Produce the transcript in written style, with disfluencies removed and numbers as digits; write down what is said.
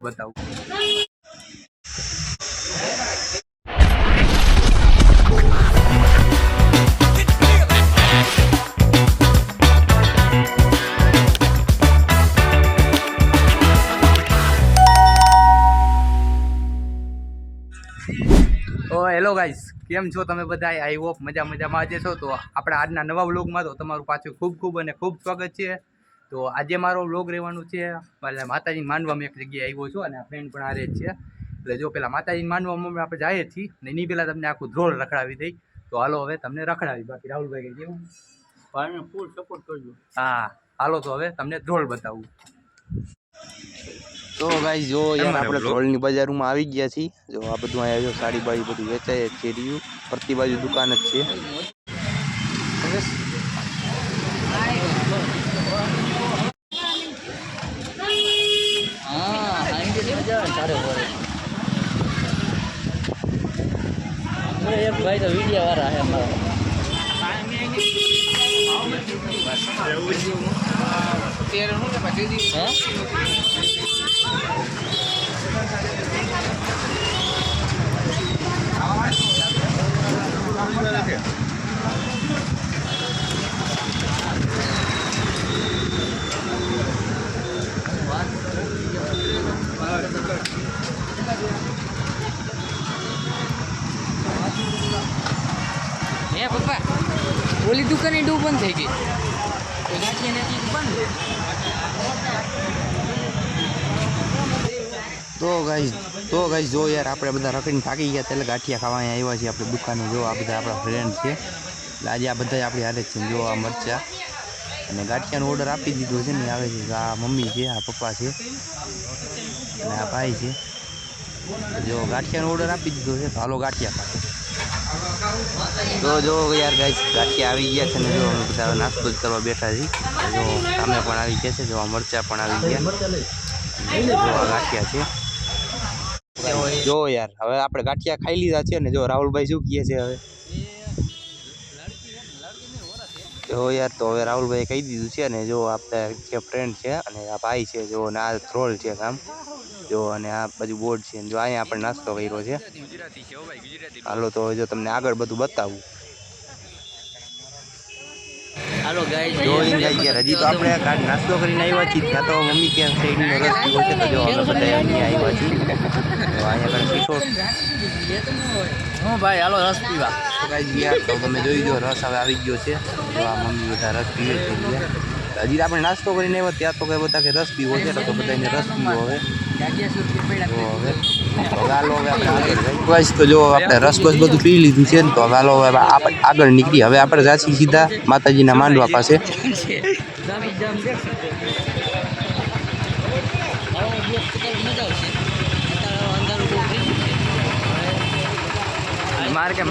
બતાવું. Hello guys, કેમ છો તમે બધા? આઈ હોપ મજામાં આજે છો. તો આપણે આજના નવા વ્લોગમાં તો તમારું પાછું ખૂબ અને ખૂબ સ્વાગત છે. તો આજે મારો વ્લોગ રહેવાનું છે એટલે માતાજી માંડવામાં એક જગ્યાએ આવ્યો છું અને આ ફ્રેન્ડ પણ આ રહે છે. એટલે જો પેલા માતાજી માંડવામાં આપણે જઈએ છીએ ને એની પહેલાં તમને આખું ધ્રોળ રખડાવી દઈ. તો હાલો હવે તમને રખડાવી. બાકી રાહુલભાઈ કેવું ફૂલ સપોર્ટ કરજો. હા હાલો તો હવે તમને ધ્રોળ બતાવું. તો ગાઈસ જો યાર આપણે ધ્રોળની બજારમાં આવી ગયા છીએ. જો આ બધું અહીંયા જો સાડી બાડી બધું વેચાય જ છે રહ્યું. ફરતી બાજુ દુકાન જ છે. એક ભાઈ તો વિડીયો વાળા છે અમારા. હે પપ્પા, ઓલી દુકાન એ બંધ થઈ ગઈ. તો ગાઈસ જો યાર આપણે બધા રખડીને થાકી ગયા એટલે ગાંઠિયા ખાવા અહીંયા આવ્યા છીએ આપણે દુકાને. જો આ બધા આપણા ફ્રેન્ડ છે એટલે આજે આ બધા આપણી હારે છે. જો આ મરચા અને ગાંઠિયાનો ઓર્ડર આપી દીધો છે ને આવે છે. આ મમ્મી છે, આ પપ્પા છે અને આ ભાઈ છે. જો ગાંઠિયાનો ઓર્ડર આપી દીધો છે. હાલો ગાંઠિયા ખાવા. જો યાર ગાઈસ ગાંઠિયા આવી ગયા છે ને જો અમે બધા નાસ્તો જ કરવા બેઠા છીએ. જો સામે પણ આવી ગયા છે. જો આ મરચા પણ આવી ગયા. જો આ ગાંઠિયા છે. જો યાર હવે આપણે ગાંઠિયા ખાઈ લીધા છે ને જો રાહુલભાઈ શું કહે છે હવે. જો યાર તો હવે રાહુલભાઈ કહી દીધું છે ને જો આપણે જે ફ્રેન્ડ છે અને આ ભાઈ છે જો ને આ ધ્રોળ છે કામ જો અને આ બાજુ બોર્ડ છે. જો અહીંયા આપણે નાસ્તો કર્યો છે. હાલો તો જો તમને આગળ બધું બતાવું. હાલો ગાઈસ જો યાર હજી તો આપણે કાલ નાસ્તો કરીને આવ્યા છીએ. ત્યાં તો મમ્મી કે શેરડીનો રસ પીવો છે તો જો અમે બધા અહીંયા આવ્યા છીએ. તો અહીંયા આગળ કિશોર હું ભાઈ હાલો રસ પીવા. તો ગાઈસ યાર તો તમે જોઈ જો રસ હવે આવી ગયો છે. જો આ મમ્મી બધા રસ પીવે છે. હજી આપણે નાસ્તો કરીને આવ્યા ત્યાં તો કઈ બધા કે રસ પીવો છે તો બધાને રસ પીવો હવે. તો જો આપણે રસ બસ બધું પી લીધું છે ને તો હાલો હવે આગળ નીકળી. હવે આપણે જાછી સીધા માતાજીના માંડવા પાસે. મારે કે